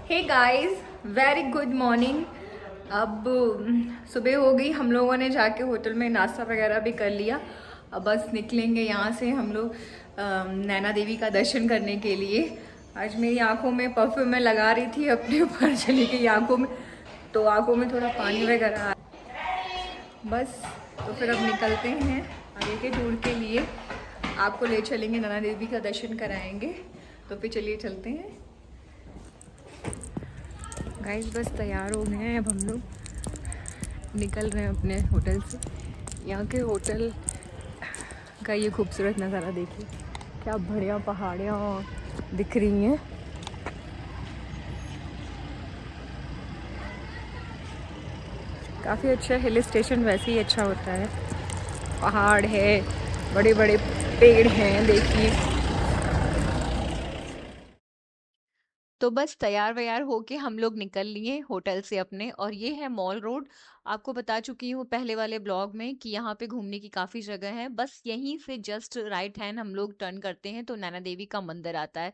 हे guys, very good morning. अब सुबह हो गई। हम लोगों ने जाके होटल में नाश्ता वगैरह भी कर लिया। अब बस निकलेंगे यहाँ से हम लोग नैना देवी का दर्शन करने के लिए। आज मेरी आंखों में परफ्यूम मैं लगा रही थी, अपने ऊपर चली गई आंखों में, तो आंखों में थोड़ा पानी वगैरह आ। बस तो फिर अब निकलते हैं आगे के टूर के लिए। आपको ले चलेंगे, नैना देवी का दर्शन कराएंगे। तो फिर चलिए चलते हैं गाइस। बस तैयार हो गए हैं, अब हम लोग निकल रहे हैं अपने होटल से। यहाँ के होटल का ये खूबसूरत नज़ारा देखिए, क्या बढ़िया पहाड़ियाँ दिख रही हैं। काफ़ी अच्छा हिल स्टेशन वैसे ही अच्छा होता है। पहाड़ है, बड़े बड़े पेड़ हैं देखिए। तो बस तैयार वैयार होके हम लोग निकल लिए होटल से अपने, और ये है मॉल रोड। आपको बता चुकी हूँ पहले वाले ब्लॉग में कि यहाँ पे घूमने की काफ़ी जगह है। बस यहीं से जस्ट राइट हैंड हम लोग टर्न करते हैं तो नैना देवी का मंदिर आता है।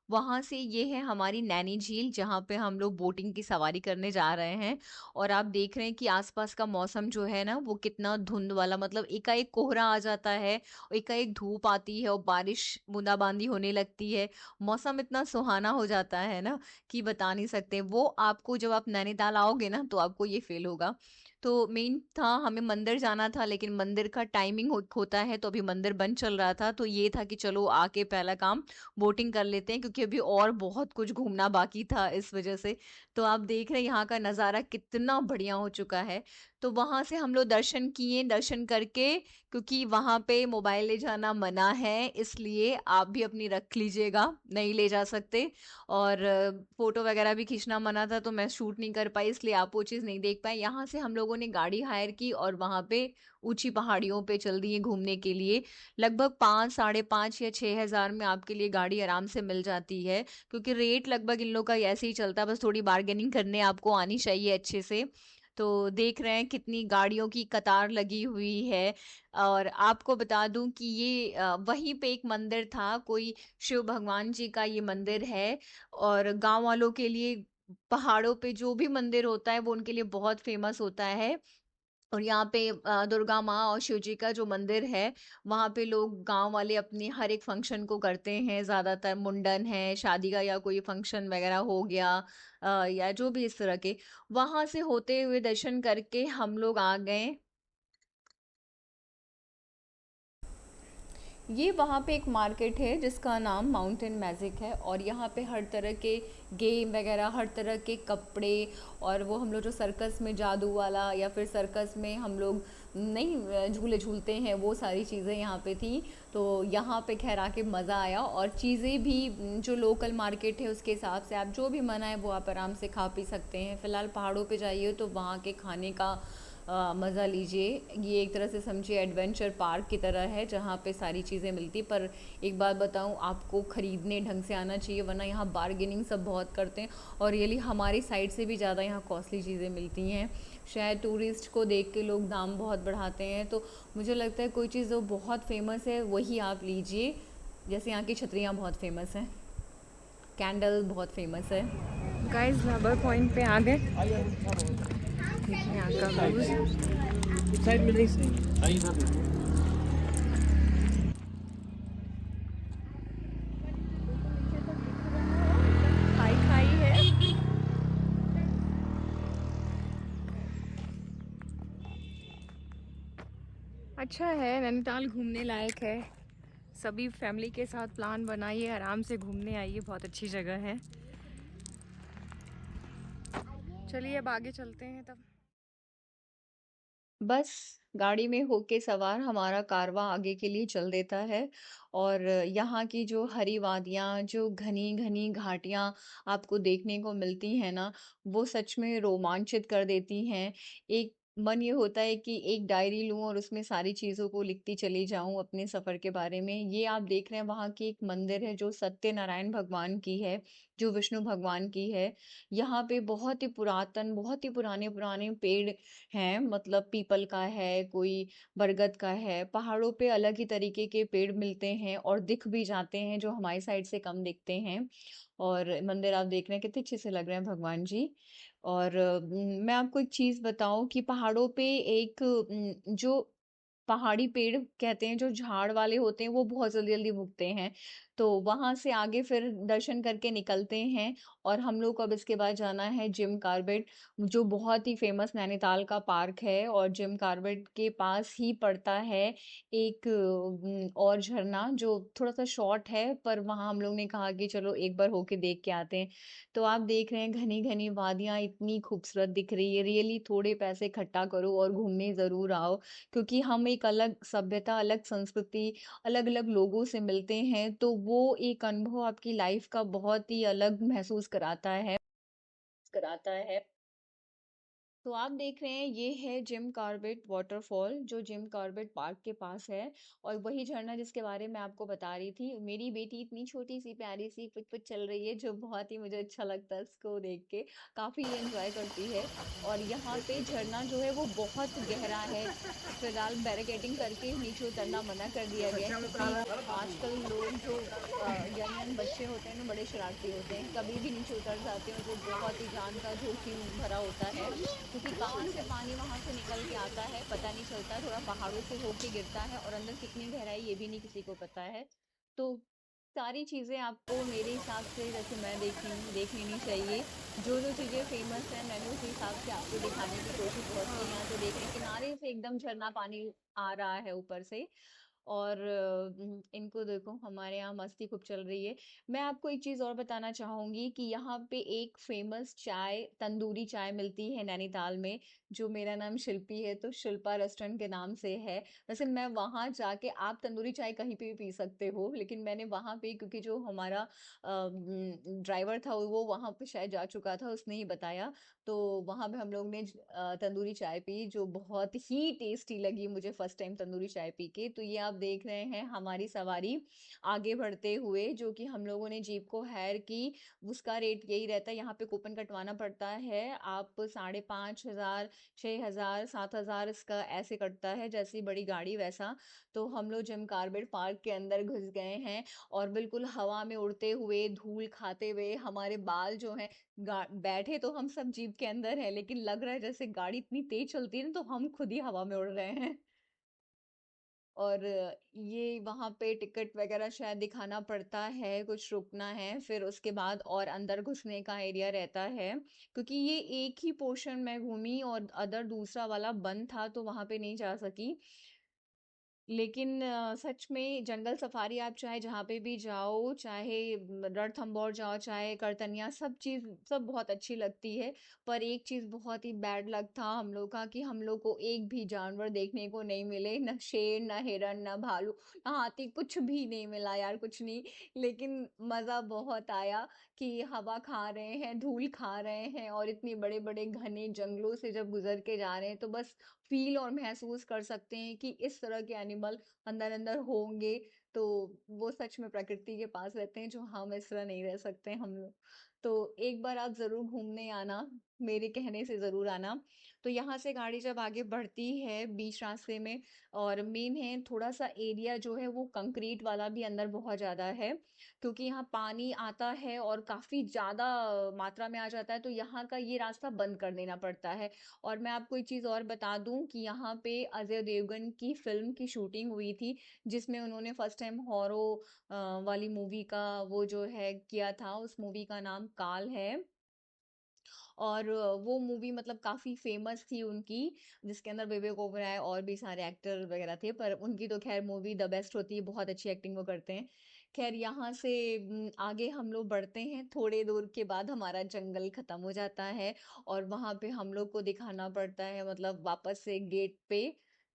वहां से ये है हमारी नैनी झील, जहाँ पे हम लोग बोटिंग की सवारी करने जा रहे हैं। और आप देख रहे हैं कि आसपास का मौसम जो है ना, वो कितना धुंध वाला, मतलब एकाएक कोहरा आ जाता है, एकाएक धूप आती है और बारिश बूंदाबांदी होने लगती है। मौसम इतना सुहाना हो जाता है ना कि बता नहीं सकते। वो आपको जब आप नैनीताल आओगे ना तो आपको ये फील होगा। तो मेन था, हमें मंदिर जाना था, लेकिन मंदिर का टाइमिंग होता है, तो अभी मंदिर बंद चल रहा था। तो ये था कि चलो आके पहला काम बोटिंग कर लेते हैं, क्योंकि अभी और बहुत कुछ घूमना बाकी था इस वजह से। तो आप देख रहे हैं यहाँ का नज़ारा कितना बढ़िया हो चुका है। तो वहां से हम लोग दर्शन किए। दर्शन करके, क्योंकि वहां पे मोबाइल ले जाना मना है, इसलिए आप भी अपनी रख लीजिएगा, नहीं ले जा सकते। और फोटो वगैरह भी खींचना मना था, तो मैं शूट नहीं कर पाई, इसलिए आप वो चीज़ नहीं देख पाए। यहाँ से हम लोगों ने गाड़ी हायर की और वहां पे ऊंची पहाड़ियों पे चल दिए घूमने के लिए। लगभग 5, 5.5 या 6 हज़ार में आपके लिए गाड़ी आराम से मिल जाती है, क्योंकि रेट लगभग इन लोग का ऐसे ही चलता है। बस थोड़ी बार्गेनिंग करने आपको आनी चाहिए अच्छे से। तो देख रहे हैं कितनी गाड़ियों की कतार लगी हुई है। और आपको बता दूं कि ये वहीं पे एक मंदिर था, कोई शिव भगवान जी का ये मंदिर है। और गांव वालों के लिए पहाड़ों पे जो भी मंदिर होता है वो उनके लिए बहुत फेमस होता है। और यहाँ पे दुर्गा माँ और शिव जी का जो मंदिर है, वहाँ पे लोग गांव वाले अपने हर एक फंक्शन को करते हैं। ज्यादातर मुंडन है, शादी का या कोई फंक्शन वगैरह हो गया, या जो भी इस तरह के। वहां से होते हुए दर्शन करके हम लोग आ गए। ये वहाँ पे एक मार्केट है जिसका नाम माउंटेन मैजिक है, और यहाँ पे हर तरह के गेम वगैरह, हर तरह के कपड़े, और वो हम लोग जो सर्कस में जादू वाला, या फिर सर्कस में हम लोग नहीं झूले झूलते हैं, वो सारी चीज़ें यहाँ पे थी। तो यहाँ पे खैर आके मज़ा आया। और चीज़ें भी जो लोकल मार्केट है उसके हिसाब से आप जो भी मन आए वो आप आराम से खा पी सकते हैं। फ़िलहाल पहाड़ों पे जाइए तो वहाँ के खाने का मज़ा लीजिए। ये एक तरह से समझिए एडवेंचर पार्क की तरह है, जहाँ पे सारी चीज़ें मिलती। पर एक बात बताऊँ, आपको ख़रीदने ढंग से आना चाहिए, वरना यहाँ बार्गेनिंग सब बहुत करते हैं, और रियली हमारी साइड से भी ज़्यादा यहाँ कॉस्टली चीज़ें मिलती हैं। शायद टूरिस्ट को देख के लोग दाम बहुत बढ़ाते हैं। तो मुझे लगता है कोई चीज़ जो बहुत फेमस है वही आप लीजिए। जैसे यहाँ की छतरियाँ बहुत फेमस हैं, कैंडल बहुत फेमस है। गाइस रबर पॉइंट पे आ गए। देखिए यहाँ का व्यूज़। इस साइड में नहीं सही है। हाँ, इधर देखो। बिल्कुल नीचे तक दिख रहा है, एकदम खाई खाई है। अच्छा है, नैनीताल घूमने लायक है। सभी फैमिली के साथ प्लान बनाइए, आराम से घूमने आइए, बहुत अच्छी जगह है। चलिए अब आगे चलते हैं तब। बस गाड़ी में होके सवार हमारा कारवां आगे के लिए चल देता है। और यहाँ की जो हरी वादियाँ, जो घनी घनी घाटियाँ आपको देखने को मिलती हैं ना, वो सच में रोमांचित कर देती हैं। एक मन ये होता है कि एक डायरी लूं और उसमें सारी चीजों को लिखती चली जाऊं अपने सफर के बारे में। ये आप देख रहे हैं वहां की एक मंदिर है जो सत्यनारायण भगवान की है, जो विष्णु भगवान की है। यहाँ पे बहुत ही पुरातन, बहुत ही पुराने पुराने पेड़ हैं, मतलब पीपल का है, कोई बरगद का है। पहाड़ों पे अलग ही तरीके के पेड़ मिलते हैं और दिख भी जाते हैं, जो हमारी साइड से कम दिखते हैं। और मंदिर आप देख रहे हैं कितने अच्छे से लग रहे हैं भगवान जी। और मैं आपको एक चीज बताऊं कि पहाड़ों पे एक जो पहाड़ी पेड़ कहते हैं, जो झाड़ वाले होते हैं, वो बहुत जल्दी जल्दी उगते हैं। तो वहां से आगे फिर दर्शन करके निकलते हैं। और हम लोग को अब इसके बाद जाना है जिम कार्बेट, जो बहुत ही फेमस नैनीताल का पार्क है। और जिम कार्बेट के पास ही पड़ता है एक और झरना, जो थोड़ा सा शॉर्ट है, पर वहां हम लोग ने कहा कि चलो एक बार होके देख के आते हैं। तो आप देख रहे हैं घनी घनी वादियां इतनी खूबसूरत दिख रही है। रियली थोड़े पैसे इकट्ठा करो और घूमने जरूर आओ, क्योंकि हम एक अलग सभ्यता, अलग संस्कृति, अलग अलग लोगों से मिलते हैं, तो वो एक अनुभव आपकी लाइफ का बहुत ही अलग महसूस कराता है। तो आप देख रहे हैं ये है जिम कॉर्बेट वाटरफॉल, जो जिम कॉर्बेट पार्क के पास है। और वही झरना जिसके बारे में आपको बता रही थी। मेरी बेटी इतनी छोटी सी प्यारी सी पुच पुच चल रही है, जो बहुत ही मुझे अच्छा लगता है उसको देख के। काफी एंजॉय करती है। और यहाँ पे झरना जो है वो बहुत गहरा है। फिलहाल बैरिकेडिंग करके नीचे उतरना मना कर दिया गया है, क्योंकि आजकल लोग जो यंग यंग बच्चे होते हैं ना, बड़े शरारती होते हैं, कभी भी नीचे उतर जाते हैं। और वो बहुत ही जान का जोखिम भरा होता है, क्योंकि कहाँ से पानी वहां से निकल के आता है पता नहीं चलता। थोड़ा पहाड़ों से होके गिरता है और अंदर कितनी गहराई ये भी नहीं किसी को पता है। तो सारी चीजें आपको मेरे हिसाब से, जैसे मैं देखी हूँ, देख लेनी चाहिए। जो जो चीजें फेमस है मैंने उस हिसाब से आपको दिखाने की कोशिश बहुत की। यहाँ से देख रहे हैं किनारे से एकदम झरना पानी आ रहा है ऊपर से। और इनको देखो, हमारे यहाँ मस्ती खूब चल रही है। मैं आपको एक चीज और बताना चाहूंगी कि यहाँ पे एक फेमस चाय, तंदूरी चाय मिलती है नैनीताल में। जो, मेरा नाम शिल्पी है तो शिल्पा रेस्टोरेंट के नाम से है। वैसे मैं वहां जाके, आप तंदूरी चाय कहीं पे भी पी सकते हो, लेकिन मैंने वहां पे, क्योंकि जो हमारा ड्राइवर था वो वहां पे शायद जा चुका था, उसने ही बताया। तो वहां पे हम लोग ने तंदूरी चाय पी, जो बहुत ही टेस्टी लगी मुझे फर्स्ट टाइम तंदूरी चाय पी के। तो ये आप देख रहे हैं हमारी सवारी आगे बढ़ते हुए, जो कि हम लोगों ने जीप को हायर की। उसका रेट यही रहता है, यहाँ पे कूपन कटवाना पड़ता है। आप 5,500, 6,000, 7,000 इसका ऐसे कटता है, जैसी बड़ी गाड़ी वैसा। तो हम लोग जिम कार्बेट पार्क के अंदर घुस गए हैं। और बिल्कुल हवा में उड़ते हुए, धूल खाते हुए, हमारे बाल जो हैं, बैठे तो हम सब जीप के अंदर है, लेकिन लग रहा है जैसे गाड़ी इतनी तेज चलती है ना, तो हम खुद ही हवा में उड़ रहे हैं। और ये वहां पे टिकट वगैरह शायद दिखाना पड़ता है, कुछ रुकना है, फिर उसके बाद और अंदर घुसने का एरिया रहता है। क्योंकि ये एक ही पोर्शन में घूमी और अदर दूसरा वाला बंद था, तो वहां पे नहीं जा सकी। लेकिन सच में जंगल सफारी आप चाहे जहाँ पे भी जाओ, चाहे रणथंभौर जाओ, चाहे करतनिया, सब चीज सब बहुत अच्छी लगती है। पर एक चीज बहुत ही बैड लक था हम लोग का, कि हम लोग को एक भी जानवर देखने को नहीं मिले, न शेर, न हिरन, न भालू, न हाथी, कुछ भी नहीं मिला यार, कुछ नहीं। लेकिन मजा बहुत आया कि हवा खा रहे हैं, धूल खा रहे हैं, और इतने बड़े बड़े घने जंगलों से जब गुजर के जा रहे हैं, तो बस फील और महसूस कर सकते हैं कि इस तरह के एनिमल अंदर अंदर होंगे। तो वो सच में प्रकृति के पास रहते हैं, जो हम इस तरह नहीं रह सकते हम लोग। तो एक बार आप जरूर घूमने आना, मेरे कहने से जरूर आना। तो यहाँ से गाड़ी जब आगे बढ़ती है बीच रास्ते में, और मेन है थोड़ा सा एरिया जो है वो कंक्रीट वाला भी अंदर बहुत ज्यादा है, क्योंकि यहाँ पानी आता है और काफी ज्यादा मात्रा में आ जाता है, तो यहाँ का ये रास्ता बंद कर देना पड़ता है। और मैं आपको एक चीज और बता दूं कि यहाँ पे अजय देवगन की फिल्म की शूटिंग हुई थी, जिसमें उन्होंने फर्स्ट टाइम हॉरर वाली मूवी का वो जो है किया था। उस मूवी का नाम काल है। और वो मूवी मतलब काफी फेमस थी उनकी, जिसके अंदर विवेक ओबराय और भी सारे एक्टर वगैरह थे। पर उनकी तो खैर मूवी द बेस्ट होती है, बहुत अच्छी एक्टिंग वो करते हैं। खैर यहाँ से आगे हम लोग बढ़ते हैं, थोड़े दूर के बाद हमारा जंगल खत्म हो जाता है। और वहां पे हम लोग को दिखाना पड़ता है, मतलब वापस से गेट पे,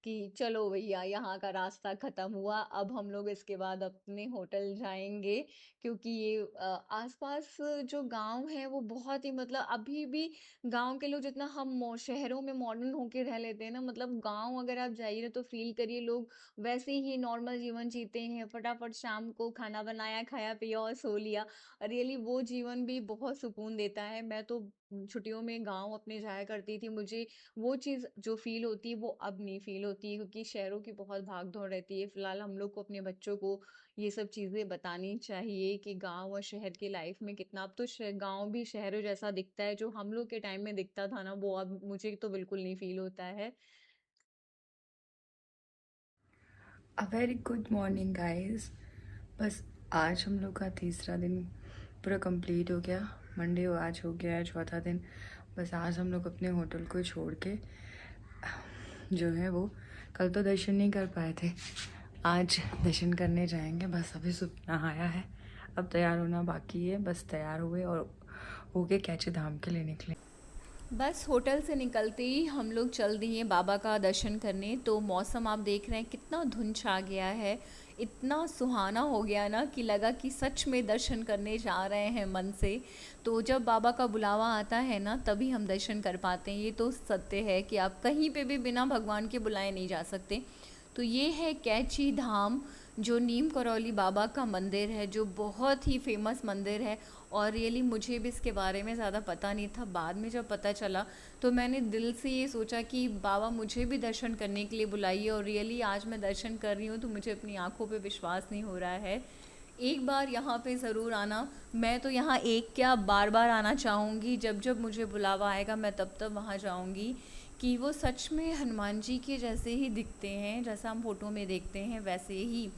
कि चलो भैया यहाँ का रास्ता खत्म हुआ, अब हम लोग इसके बाद अपने होटल जाएंगे, क्योंकि ये आसपास जो गांव है वो बहुत ही मतलब अभी भी गांव के लोग जितना हम शहरों में मॉडर्न होके रह लेते हैं ना, मतलब गांव अगर आप जाइए ना तो फील करिए लोग वैसे ही नॉर्मल जीवन जीते हैं, फटाफट शाम को खाना बनाया, खाया पिया और सो लिया। रियली वो जीवन भी बहुत सुकून देता है। मैं तो छुट्टियों में गांव अपने जाया करती थी, मुझे वो चीज़ जो फ़ील होती है वो अब नहीं फ़ील होती है, क्योंकि शहरों की बहुत भाग-दौड़ रहती है। फ़िलहाल हम लोग को अपने बच्चों को ये सब चीज़ें बतानी चाहिए कि गाँव और शहर की लाइफ़ में कितना, अब तो गाँव भी शहरों जैसा दिखता है, जो हम लोग के टाइम में दिखता था ना वो अब मुझे तो बिल्कुल नहीं फ़ील होता है। A very good morning guys. बस आज हम लोग का तीसरा दिन पूरा कंप्लीट हो गया। मंडे आज हो गया है चौथा दिन। बस आज हम लोग अपने होटल को छोड़ के जो है वो कल तो दर्शन नहीं कर पाए थे, आज दर्शन करने जाएंगे। बस अभी सुबह नहाया है, अब तैयार होना बाकी है। बस तैयार हुए और होके कैचे धाम के लिए निकले। बस होटल से निकलते ही हम लोग चल दिए बाबा का दर्शन करने। तो मौसम आप देख रहे हैं कितना धुंध छा गया है, इतना सुहाना हो गया ना कि लगा कि सच में दर्शन करने जा रहे हैं मन से। तो जब बाबा का बुलावा आता है ना तभी हम दर्शन कर पाते हैं, ये तो सत्य है कि आप कहीं पे भी बिना भगवान के बुलाए नहीं जा सकते। तो ये है कैची धाम, जो नीम करौली बाबा का मंदिर है, जो बहुत ही फेमस मंदिर है। और रियली मुझे भी इसके बारे में ज़्यादा पता नहीं था, बाद में जब पता चला तो मैंने दिल से ये सोचा कि बाबा मुझे भी दर्शन करने के लिए बुलाइए। और रियली आज मैं दर्शन कर रही हूँ तो मुझे अपनी आंखों पे विश्वास नहीं हो रहा है। एक बार यहाँ पे ज़रूर आना। मैं तो यहाँ एक क्या बार बार आना चाहूँगी, जब जब मुझे बुलावा आएगा मैं तब तब वहाँ जाऊँगी। कि वो सच में हनुमान जी के जैसे ही दिखते हैं, जैसा हम फोटो में देखते हैं वैसे ही।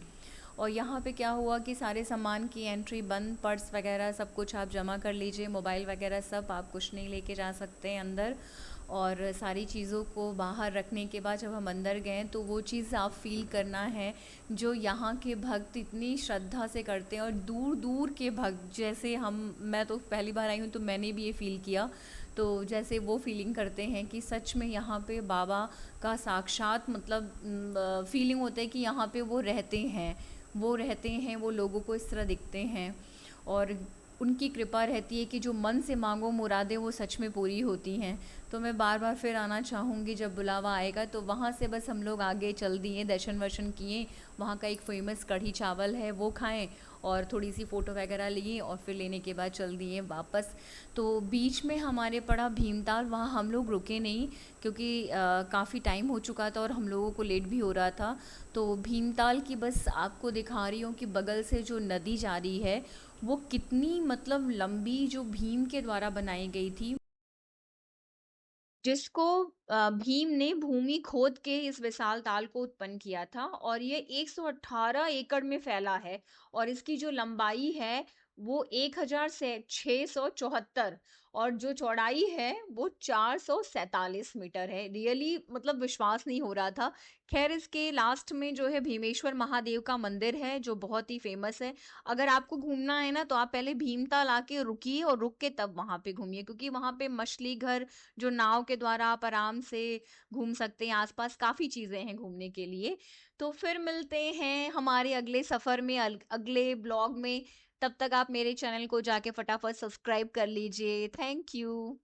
और यहाँ पे क्या हुआ कि सारे सामान की एंट्री बंद, पर्स वगैरह सब कुछ आप जमा कर लीजिए, मोबाइल वगैरह सब, आप कुछ नहीं लेके जा सकते हैं अंदर। और सारी चीज़ों को बाहर रखने के बाद जब हम अंदर गए तो वो चीज़ आप फील करना है जो यहाँ के भक्त इतनी श्रद्धा से करते हैं। और दूर दूर के भक्त, जैसे मैं तो पहली बार आई हूँ तो मैंने भी ये फ़ील किया। तो जैसे वो फीलिंग करते हैं कि सच में यहाँ पे बाबा का साक्षात मतलब फीलिंग होता है कि यहाँ पे वो रहते हैं, वो लोगों को इस तरह दिखते हैं। और उनकी कृपा रहती है कि जो मन से मांगो मुरादें वो सच में पूरी होती हैं। तो मैं बार बार फिर आना चाहूँगी जब बुलावा आएगा। तो वहाँ से बस हम लोग आगे चल दिए, दर्शन वर्शन किए, वहाँ का एक फेमस कढ़ी चावल है वो खाएं और थोड़ी सी फ़ोटो वगैरह लिए और फिर लेने के बाद चल दिए वापस। तो बीच में हमारे पड़ा भीमताल, वहाँ हम लोग रुके नहीं क्योंकि काफ़ी टाइम हो चुका था और हम लोगों को लेट भी हो रहा था। तो भीमताल की बस आपको दिखा रही हूँ कि बगल से जो नदी जा रही है वो कितनी मतलब लंबी, जो भीम के द्वारा बनाई गई थी, जिसको भीम ने भूमि खोद के इस विशाल ताल को उत्पन्न किया था। और ये 118 एकड़ में फैला है और इसकी जो लंबाई है वो 1674, और जो चौड़ाई है वो 447 मीटर है। रियली मतलब विश्वास नहीं हो रहा था। खैर इसके लास्ट में जो है भीमेश्वर महादेव का मंदिर है जो बहुत ही फेमस है। अगर आपको घूमना है ना तो आप पहले भीमताल आके रुकिए और रुक के तब वहां पे घूमिए, क्योंकि वहां पे मछली घर, जो नाव के द्वारा आप आराम से घूम सकते हैं, आसपास काफ़ी चीज़ें हैं घूमने के लिए। तो फिर मिलते हैं हमारे अगले सफ़र में, अगले ब्लॉग में। तब तक आप मेरे चैनल को जाके फटाफट सब्सक्राइब कर लीजिए। Thank you.